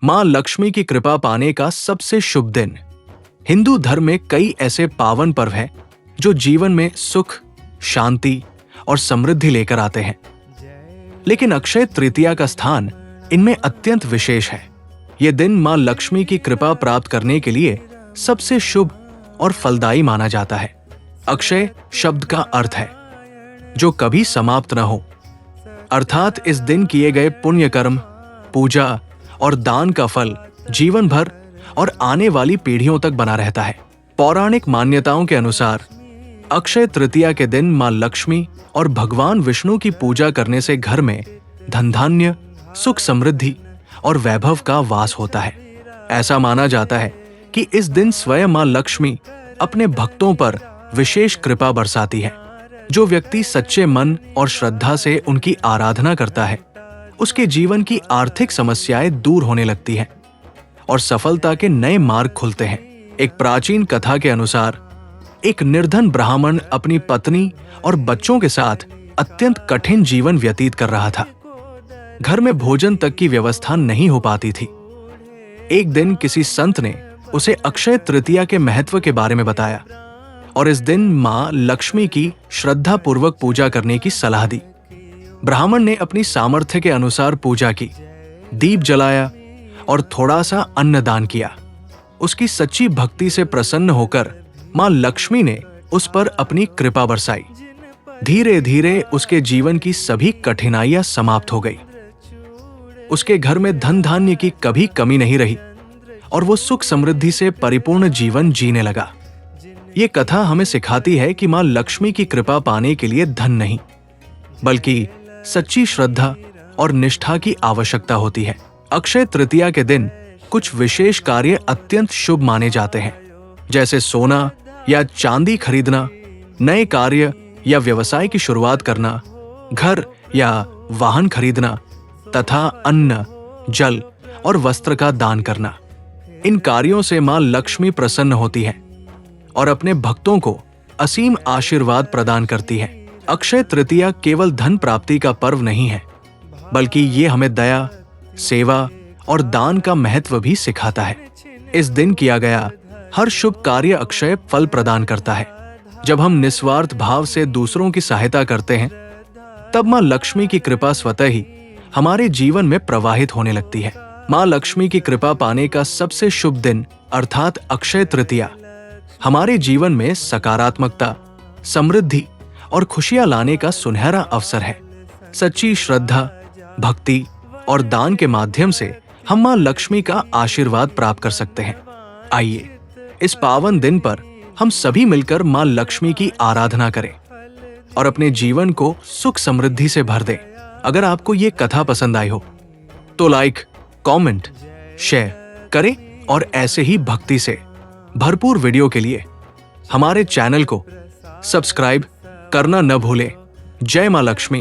मां लक्ष्मी की कृपा पाने का सबसे शुभ दिन। हिंदू धर्म में कई ऐसे पावन पर्व हैं जो जीवन में सुख, शांति और समृद्धि लेकर आते हैं, लेकिन अक्षय तृतीया का स्थान इनमें अत्यंत विशेष है। यह दिन मां लक्ष्मी की कृपा प्राप्त करने के लिए सबसे शुभ और फलदायी माना जाता है। अक्षय शब्द का अर्थ है जो कभी समाप्त न हो, अर्थात इस दिन किए गए पुण्य कर्म, पूजा और दान का फल जीवन भर और आने वाली पीढ़ियों तक बना रहता है। पौराणिक मान्यताओं के अनुसार अक्षय तृतीया के दिन मां लक्ष्मी और भगवान विष्णु की पूजा करने से घर में धन धान्य, सुख समृद्धि और वैभव का वास होता है। ऐसा माना जाता है कि इस दिन स्वयं मां लक्ष्मी अपने भक्तों पर विशेष कृपा बरसाती है। जो व्यक्ति सच्चे मन और श्रद्धा से उनकी आराधना करता है, उसके जीवन की आर्थिक समस्याएं दूर होने लगती हैं और सफलता के नए मार्ग खुलते हैं। एक प्राचीन कथा के अनुसार एक निर्धन ब्राह्मण अपनी पत्नी और बच्चों के साथ अत्यंत कठिन जीवन व्यतीत कर रहा था। घर में भोजन तक की व्यवस्था नहीं हो पाती थी। एक दिन किसी संत ने उसे अक्षय तृतीया के महत्व के बारे में बताया और इस दिन मां लक्ष्मी की श्रद्धा पूर्वक पूजा करने की सलाह दी। ब्राह्मण ने अपनी सामर्थ्य के अनुसार पूजा की, दीप जलाया और थोड़ा सा अन्न दान किया। उसकी सच्ची भक्ति से प्रसन्न होकर मां लक्ष्मी ने उस पर अपनी कृपा बरसाई। धीरे धीरे उसके जीवन की सभी कठिनाइयां समाप्त हो गई। उसके घर में धन धान्य की कभी कमी नहीं रही और वो सुख समृद्धि से परिपूर्ण जीवन जीने लगा। ये कथा हमें सिखाती है कि मां लक्ष्मी की कृपा पाने के लिए धन नहीं, बल्कि सच्ची श्रद्धा और निष्ठा की आवश्यकता होती है। अक्षय तृतीया के दिन कुछ विशेष कार्य अत्यंत शुभ माने जाते हैं, जैसे सोना या चांदी खरीदना, नए कार्य या व्यवसाय की शुरुआत करना, घर या वाहन खरीदना तथा अन्न, जल और वस्त्र का दान करना। इन कार्यों से मां लक्ष्मी प्रसन्न होती है और अपने भक्तों को असीम आशीर्वाद प्रदान करती है। अक्षय तृतीया केवल धन प्राप्ति का पर्व नहीं है, बल्कि ये हमें दया, सेवा और दान का महत्व भी सिखाता है। इस दिन किया गया हर शुभ कार्य अक्षय फल प्रदान करता है। जब हम निस्वार्थ भाव से दूसरों की सहायता करते हैं, तब मां लक्ष्मी की कृपा स्वतः ही हमारे जीवन में प्रवाहित होने लगती है। मां लक्ष्मी की कृपा पाने का सबसे शुभ दिन अर्थात अक्षय तृतीया हमारे जीवन में सकारात्मकता, समृद्धि और खुशियां लाने का सुनहरा अवसर है। सच्ची श्रद्धा, भक्ति और दान के माध्यम से हम मां लक्ष्मी का आशीर्वाद प्राप्त कर सकते हैं। आइए इस पावन दिन पर हम सभी मिलकर मां लक्ष्मी की आराधना करें और अपने जीवन को सुख समृद्धि से भर दें। अगर आपको ये कथा पसंद आई हो तो लाइक, कमेंट, शेयर करें और ऐसे ही भक्ति से भरपूर वीडियो के लिए हमारे चैनल को सब्सक्राइब करना न भूलें। जय मां लक्ष्मी।